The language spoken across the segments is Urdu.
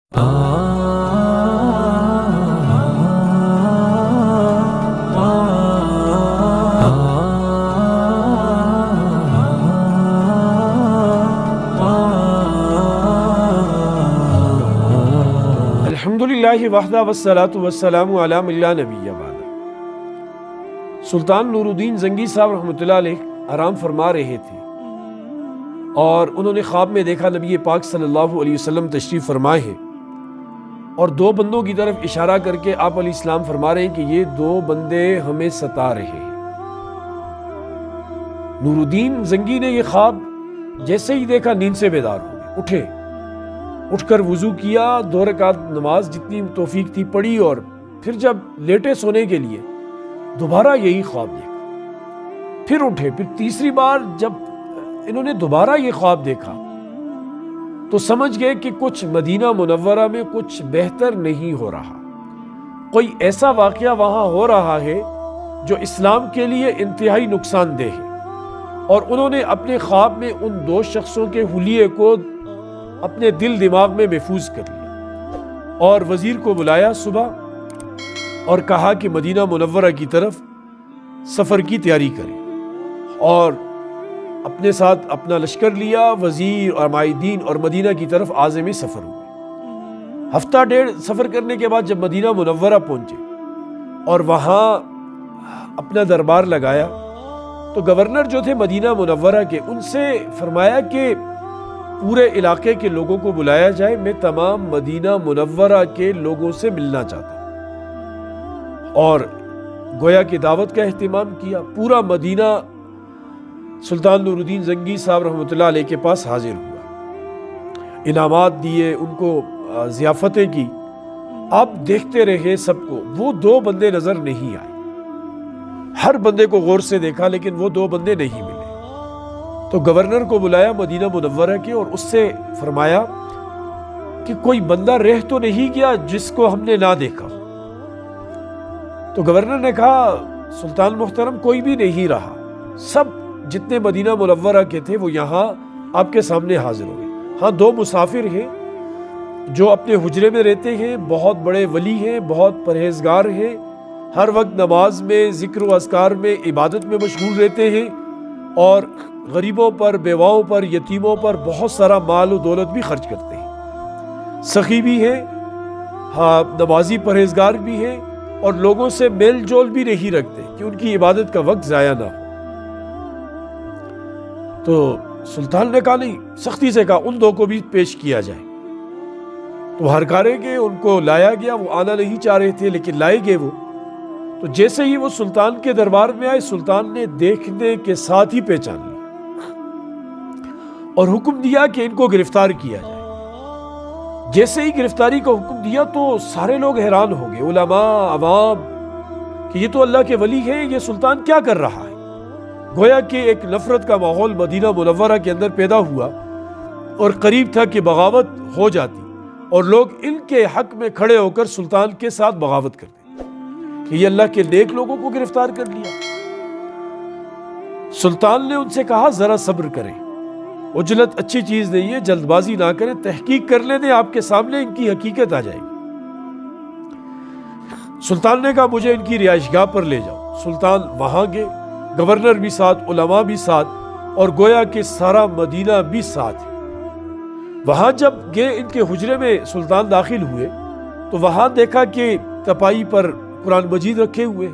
الحمدللہ وحدہ والصلاۃ والسلام علی من لا نبی بعدہ۔ سلطان نور الدین زنگی صاحب رحمۃ اللہ علیہ آرام فرما رہے تھے اور انہوں نے خواب میں دیکھا نبی پاک صلی اللہ علیہ وسلم تشریف فرمائے ہیں اور دو بندوں کی طرف اشارہ کر کے آپ علیہ السلام فرما رہے ہیں کہ یہ دو بندے ہمیں ستا رہے ہیں۔ نور الدین زنگی نے یہ خواب جیسے ہی دیکھا نیند سے بیدار ہو گئے، اٹھے، اٹھ کر وضو کیا، 2 رکعت نماز جتنی توفیق تھی پڑھی، اور پھر جب لیٹے سونے کے لیے دوبارہ یہی خواب دیکھا۔ پھر اٹھے، پھر تیسری بار جب انہوں نے دوبارہ یہ خواب دیکھا تو سمجھ گئے کہ کچھ مدینہ منورہ میں کچھ بہتر نہیں ہو رہا، کوئی ایسا واقعہ وہاں ہو رہا ہے جو اسلام کے لیے انتہائی نقصان دہ ہے۔ اور انہوں نے اپنے خواب میں ان 2 شخصوں کے حلیے کو اپنے دل دماغ میں محفوظ کر لیا اور وزیر کو بلایا صبح اور کہا کہ مدینہ منورہ کی طرف سفر کی تیاری کریں، اور اپنے ساتھ اپنا لشکر لیا۔ وزیر اور معاہدین اور مدینہ کی طرف عازم سفر ہوئے۔ ہفتہ 1.5 سفر کرنے کے بعد جب مدینہ منورہ پہنچے اور وہاں اپنا دربار لگایا تو گورنر جو تھے مدینہ منورہ کے، ان سے فرمایا کہ پورے علاقے کے لوگوں کو بلایا جائے، میں تمام مدینہ منورہ کے لوگوں سے ملنا چاہتا ہوں۔ اور گویا کہ دعوت کا اہتمام کیا۔ پورا مدینہ سلطان نور الدین زنگی صاحب رحمۃ اللہ علیہ کے پاس حاضر ہوا، انعامات دیے، ان کو ضیافتیں کی۔ آپ دیکھتے رہے سب کو، وہ 2 بندے نظر نہیں آئے۔ ہر بندے کو غور سے دیکھا لیکن وہ 2 بندے نہیں ملے۔ تو گورنر کو بلایا مدینہ منورہ کے اور اس سے فرمایا کہ کوئی بندہ رہ تو نہیں گیا جس کو ہم نے نہ دیکھا؟ تو گورنر نے کہا سلطان محترم کوئی بھی نہیں رہا، سب جتنے مدینہ منورہ کے تھے وہ یہاں آپ کے سامنے حاضر ہو گئے۔ ہاں 2 مسافر ہیں جو اپنے حجرے میں رہتے ہیں، بہت بڑے ولی ہیں، بہت پرہیزگار ہیں، ہر وقت نماز میں، ذکر و اذکار میں، عبادت میں مشغول رہتے ہیں، اور غریبوں پر، بیواؤں پر، یتیموں پر بہت سارا مال و دولت بھی خرچ کرتے ہیں، سخی بھی ہیں، ہاں نمازی پرہیزگار بھی ہیں، اور لوگوں سے میل جول بھی نہیں رکھتے کہ ان کی عبادت کا وقت ضائع نہ ہو۔ تو سلطان نے کہا نہیں، سختی سے کہا ان 2 کو بھی پیش کیا جائے۔ تو ہرکارے گئے، ان کو لایا گیا، وہ آنا نہیں چاہ رہے تھے لیکن لائے گئے وہ۔ تو جیسے ہی وہ سلطان کے دربار میں آئے، سلطان نے دیکھنے کے ساتھ ہی پہچان لیا اور حکم دیا کہ ان کو گرفتار کیا جائے۔ جیسے ہی گرفتاری کا حکم دیا تو سارے لوگ حیران ہو گئے، علماء، عوام، کہ یہ تو اللہ کے ولی ہیں، یہ سلطان کیا کر رہا ہے؟ گویا کہ ایک نفرت کا ماحول مدینہ منورہ کے اندر پیدا ہوا اور قریب تھا کہ بغاوت ہو جاتی، اور لوگ ان کے حق میں کھڑے ہو کر سلطان کے ساتھ بغاوت کرتے کہ یہ اللہ کے نیک لوگوں کو گرفتار کر لیا۔ سلطان نے ان سے کہا ذرا صبر کریں، عجلت اچھی چیز نہیں ہے، جلد بازی نہ کریں، تحقیق کر لیں، آپ کے سامنے ان کی حقیقت آ جائے گی۔ سلطان نے کہا مجھے ان کی رہائش گاہ پر لے جاؤ۔ سلطان وہاں گئے، گورنر بھی ساتھ، علماء بھی ساتھ، اور گویا کہ سارا مدینہ بھی ساتھ۔ وہاں جب گئے ان کے حجرے میں سلطان داخل ہوئے تو وہاں دیکھا کہ تپائی پر قرآن مجید رکھے ہوئے،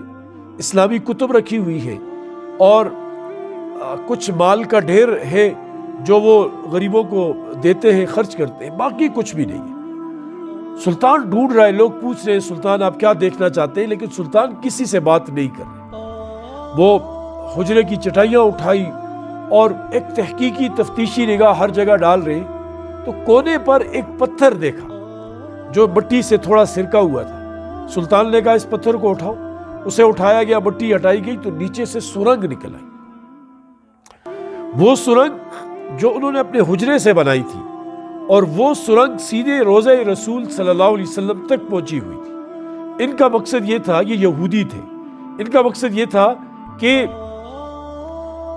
اسلامی کتب رکھی ہوئی ہے، اور کچھ مال کا ڈھیر ہے جو وہ غریبوں کو دیتے ہیں، خرچ کرتے ہیں، باقی کچھ بھی نہیں ہے۔ سلطان ڈھونڈ رہا ہے، لوگ پوچھ رہے ہیں سلطان آپ کیا دیکھنا چاہتے ہیں، لیکن سلطان کسی سے بات نہیں کر رہے۔ وہ حجرے کی چٹائیاں اٹھائی اور ایک تحقیقی تفتیشی نگاہ ہر جگہ ڈال رہے، تو کونے پر ایک پتھر دیکھا جو مٹی سے تھوڑا سرکا ہوا تھا۔ سلطان نے کہا اس پتھر کو اٹھاؤ، اسے اٹھایا گیا، مٹی ہٹائی گئی تو نیچے سے سرنگ نکل آئی، وہ سرنگ جو انہوں نے اپنے حجرے سے بنائی تھی، اور وہ سرنگ سیدھے روضہ رسول صلی اللہ علیہ وسلم تک پہنچی ہوئی تھی۔ ان کا مقصد یہ تھا، یہ یہودی تھے، ان کا مقصد یہ تھا کہ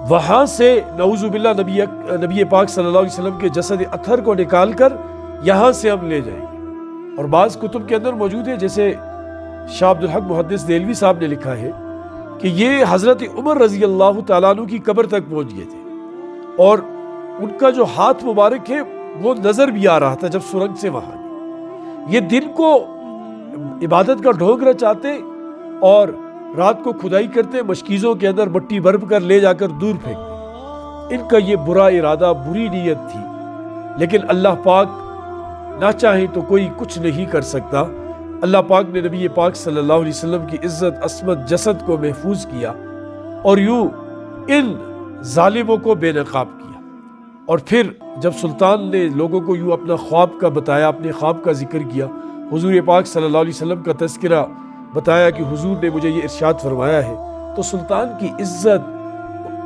وہاں سے نعوذ باللہ نبی پاک صلی اللہ علیہ وسلم کے جسد اطہر کو نکال کر یہاں سے ہم لے جائیں گے، اور بعض کتب کے اندر موجود ہے، جیسے شاہ عبدالحق محدث دہلوی صاحب نے لکھا ہے کہ یہ حضرت عمر رضی اللہ تعالیٰ عنہ کی قبر تک پہنچ گئے تھے، اور ان کا جو ہاتھ مبارک ہے وہ نظر بھی آ رہا تھا جب سرنگ سے وہاں گئے۔ یہ دن کو عبادت کا ڈھونگ رچاتے اور رات کو کھدائی کرتے، مشکیزوں کے اندر مٹی بھر کر لے جا کر دور پھینکتے۔ ان کا یہ برا ارادہ، بری نیت تھی، لیکن اللہ پاک نہ چاہیں تو کوئی کچھ نہیں کر سکتا۔ اللہ پاک نے نبی پاک صلی اللہ علیہ وسلم کی عزت، عصمت، جسد کو محفوظ کیا اور یوں ان ظالموں کو بے نقاب کیا۔ اور پھر جب سلطان نے لوگوں کو یوں اپنا خواب کا بتایا، اپنے خواب کا ذکر کیا، حضور پاک صلی اللہ علیہ وسلم کا تذکرہ بتایا کہ حضور نے مجھے یہ ارشاد فرمایا ہے، تو سلطان کی عزت،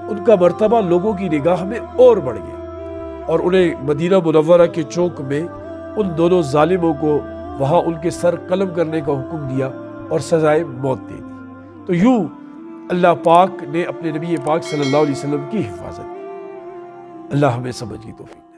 ان کا مرتبہ لوگوں کی نگاہ میں اور بڑھ گیا، اور انہیں مدینہ منورہ کے چوک میں ان دونوں ظالموں کو وہاں ان کے سر قلم کرنے کا حکم دیا اور سزائے موت دے دی۔ تو یوں اللہ پاک نے اپنے نبی پاک صلی اللہ علیہ وسلم کی حفاظت کی۔ اللہ ہمیں سمجھ کی توفیق۔